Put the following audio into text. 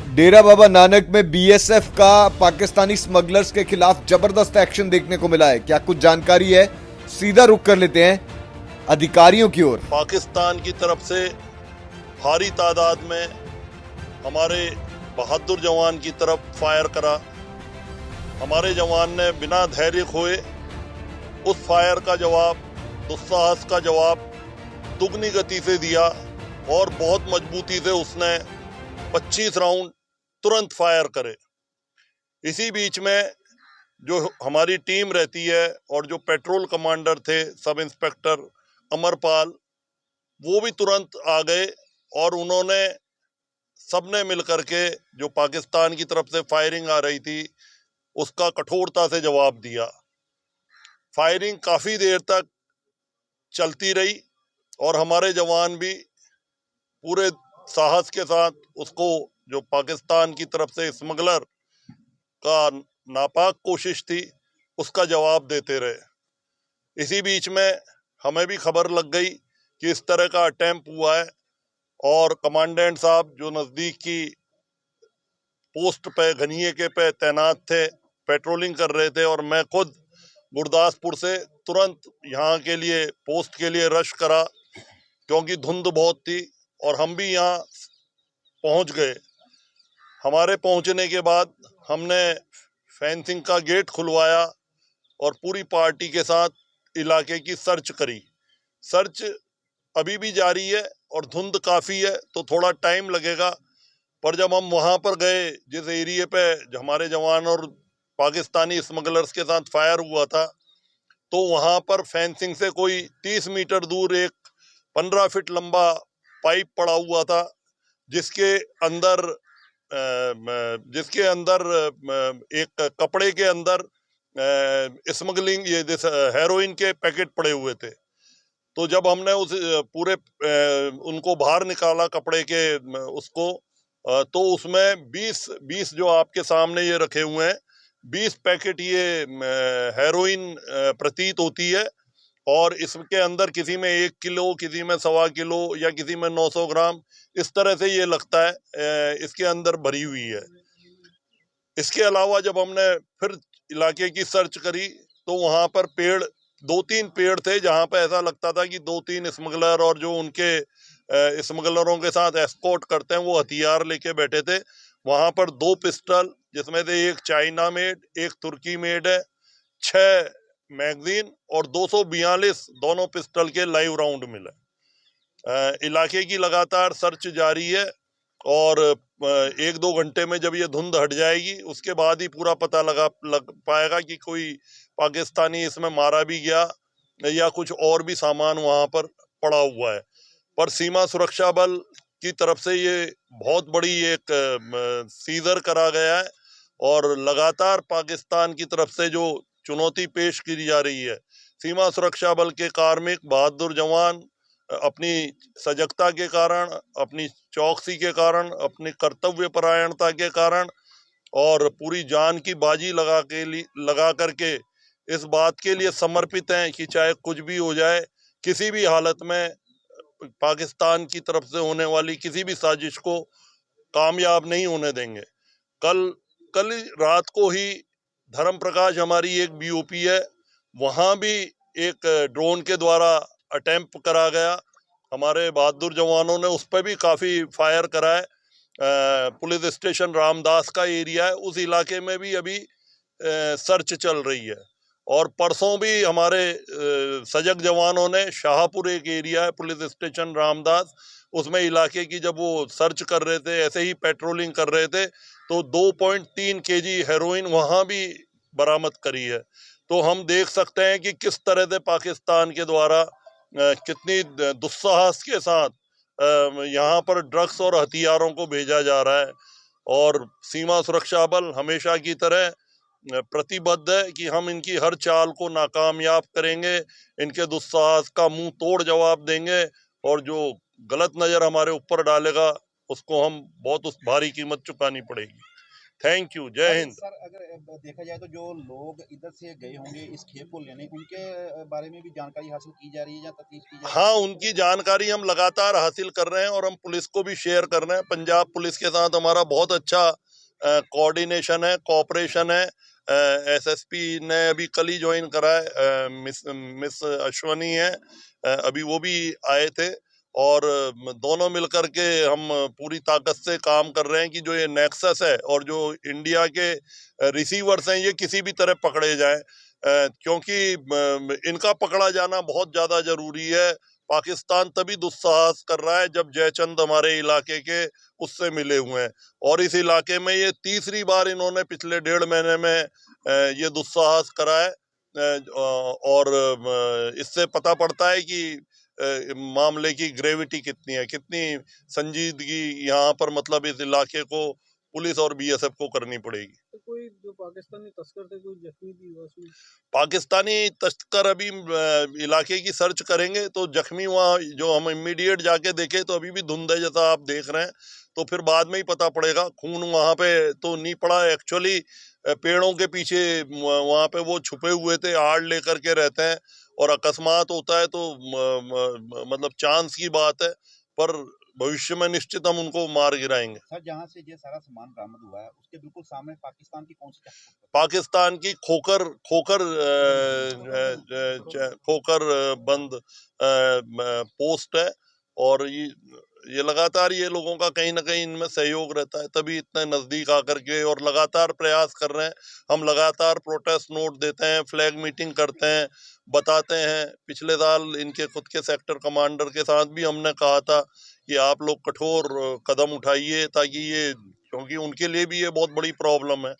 डेरा बाबा नानक में बीएसएफ का पाकिस्तानी स्मगलर्स के खिलाफ जबरदस्त एक्शन देखने को मिला है। क्या कुछ जानकारी है? सीधा रुख कर लेते हैं अधिकारियों की ओर। पाकिस्तान की तरफ से भारी तादाद में हमारे बहादुर जवान की तरफ फायर करा। हमारे जवान ने बिना धैर्य खोए उस फायर का जवाब, दुस्साहस का जवाब दुगनी गति से दिया और बहुत मजबूती से उसने 25 राउंड तुरंत फायर करे। इसी बीच में जो हमारी टीम रहती है और जो पेट्रोल कमांडर थे सब इंस्पेक्टर अमरपाल, वो भी तुरंत आ गए और उन्होंने सबने मिलकर के जो पाकिस्तान की तरफ से फायरिंग आ रही थी उसका कठोरता से जवाब दिया। फायरिंग काफी देर तक चलती रही और हमारे जवान भी पूरे साहस के साथ उसको, जो पाकिस्तान की तरफ से स्मगलर का नापाक कोशिश थी, उसका जवाब देते रहे। इसी बीच में हमें भी खबर लग गई कि इस तरह का अटेम्प्ट हुआ है और कमांडेंट साहब जो नजदीक की पोस्ट पे घनिये के पे तैनात थे, पेट्रोलिंग कर रहे थे और मैं खुद गुरदासपुर से तुरंत यहाँ के लिए पोस्ट के लिए रश करा क्योंकि धुंध बहुत थी और हम भी यहाँ पहुँच गए। हमारे पहुँचने के बाद हमने फेंसिंग का गेट खुलवाया और पूरी पार्टी के साथ इलाके की सर्च करी। सर्च अभी भी जारी है और धुंध काफी है तो थोड़ा टाइम लगेगा, पर जब हम वहां पर गए जिस एरिया पे हमारे जवान और पाकिस्तानी स्मगलर्स के साथ फायर हुआ था, तो वहां पर फेंसिंग से कोई 30 मीटर दूर एक 15 फीट लंबा पाइप पड़ा हुआ था जिसके अंदर एक कपड़े के अंदर स्मगलिंग ये हेरोइन के पैकेट पड़े हुए थे। तो जब हमने उस पूरे उनको बाहर निकाला कपड़े के उसको, तो उसमें 20 जो आपके सामने ये रखे हुए हैं 20 पैकेट ये हेरोइन प्रतीत होती है और इसके अंदर किसी में 1 किलो, किसी में 1.25 किलो या किसी में 900 ग्राम, इस तरह से ये लगता है इसके अंदर भरी हुई है। इसके अलावा जब हमने फिर इलाके की सर्च करी तो वहां पर पेड़, 2-3 पेड़ थे जहां पर ऐसा लगता था कि 2-3 स्मगलर और जो उनके स्मगलरों के साथ एस्कॉर्ट करते हैं वो हथियार लेके बैठे थे। वहां पर 2 पिस्टल, जिसमें से एक चाइना मेड, एक तुर्की मेड है, 6 मैगजीन और 242 दोनों पिस्टल के लाइव राउंड मिले। इलाके की लगातार सर्च जारी है और 1-2 घंटे में जब ये धुंध हट जाएगी उसके बाद ही पूरा पता लग पाएगा कि कोई पाकिस्तानी इसमें मारा भी गया या कुछ और भी सामान वहां पर पड़ा हुआ है। पर सीमा सुरक्षा बल की तरफ से ये बहुत बड़ी एक सीजर करा गया है और लगातार पाकिस्तान की तरफ से जो चुनौती पेश की जा रही है, सीमा सुरक्षा बल के कार्मिक बहादुर जवान अपनी सजगता के कारण, अपनी चौकसी के कारण, अपनी कर्तव्य परायणता के कारण और पूरी जान की बाजी लगा करके इस बात के लिए समर्पित हैं कि चाहे कुछ भी हो जाए, किसी भी हालत में पाकिस्तान की तरफ से होने वाली किसी भी साजिश को कामयाब नहीं होने देंगे। कल रात को ही धर्म प्रकाश हमारी एक बीओपी है, वहां भी एक ड्रोन के द्वारा अटेम्प्ट करा गया। हमारे बहादुर जवानों ने उस पर भी काफी फायर करा है। पुलिस स्टेशन रामदास का एरिया है, उस इलाके में भी अभी सर्च चल रही है। और परसों भी हमारे सजग जवानों ने शाहपुर, एक एरिया है पुलिस स्टेशन रामदास, उसमें इलाके की जब वो सर्च कर रहे थे, ऐसे ही पेट्रोलिंग कर रहे थे, तो 2.3 केजी हेरोइन वहां भी बरामद करी है। तो हम देख सकते हैं कि किस तरह से पाकिस्तान के द्वारा कितनी दुस्साहस के साथ यहाँ पर ड्रग्स और हथियारों को भेजा जा रहा है। और सीमा सुरक्षा बल हमेशा की तरह प्रतिबद्ध है कि हम इनकी हर चाल को नाकामयाब करेंगे, इनके दुस्साहस का मुंह तोड़ जवाब देंगे और जो गलत नजर हमारे ऊपर डालेगा उसको हम बहुत उस भारी कीमत चुकानी पड़ेगी। थैंक यू, जय हिंद। सर अगर देखा जाए तो जो लोग इधर से गए होंगे इस खेप को लेने, उनके बारे में भी जानकारी हासिल की जा रही है या तफ्तीश की जा रही है? हाँ, उनकी जानकारी हम लगातार हासिल कर रहे हैं और हम पुलिस को भी शेयर कर रहे हैं। पंजाब पुलिस के साथ हमारा बहुत अच्छा कोऑर्डिनेशन है, कोऑपरेशन है। एसएसपी ने अभी कल ही ज्वाइन करा है, मिस अश्वनी है, अभी वो भी आए थे और दोनों मिलकर के हम पूरी ताकत से काम कर रहे हैं कि जो ये नेक्सस है और जो इंडिया के रिसीवर्स हैं ये किसी भी तरह पकड़े जाएं, क्योंकि इनका पकड़ा जाना बहुत ज्यादा जरूरी है। पाकिस्तान तभी दुस्साहस कर रहा है जब जयचंद हमारे इलाके के उससे मिले हुए हैं और इस इलाके में ये तीसरी बार इन्होंने पिछले 1.5 महीने में ये दुस्साहस करा है। और इससे पता पड़ता है कि मामले की ग्रेविटी कितनी है, कितनी संजीदगी यहाँ पर मतलब इस इलाके को पुलिस और बीएसएफ को करनी पड़ेगी। तो कोई जो पाकिस्तानी तस्कर थे कोई जख्मी भी हुआ उसमें? पाकिस्तानी तस्कर अभी इलाके की सर्च करेंगे तो जख्मी वहाँ जो हम इमीडिएट जाके देखे तो अभी भी धुंध है जैसा आप देख रहे हैं, तो फिर बाद में ही पता पड़ेगा। खून वहाँ पे तो नहीं पड़ा एक्चुअली, पेड़ों के पीछे वहाँ पे वो छुपे हुए थे, आड़ लेकर के रहते हैं और अकस्मात होता है तो मतलब चांस की बात है, पर भविष्य में निश्चित हम उनको मार गिराएंगे। सर जहाँ से ये सारा सामान बरामद हुआ है उसके बिल्कुल सामने पाकिस्तान की कौन सी चेकपोस्ट? पाकिस्तान की खोकर बंद पोस्ट है और ये लगातार ये लोगों का कहीं ना कहीं इनमें सहयोग रहता है, तभी इतने नजदीक आकर के और लगातार प्रयास कर रहे हैं। हम लगातार प्रोटेस्ट नोट देते हैं, फ्लैग मीटिंग करते हैं, बताते हैं। पिछले साल इनके खुद के सेक्टर कमांडर के साथ भी हमने कहा था कि आप लोग कठोर कदम उठाइए ताकि ये, क्योंकि उनके लिए भी ये बहुत बड़ी प्रॉब्लम है।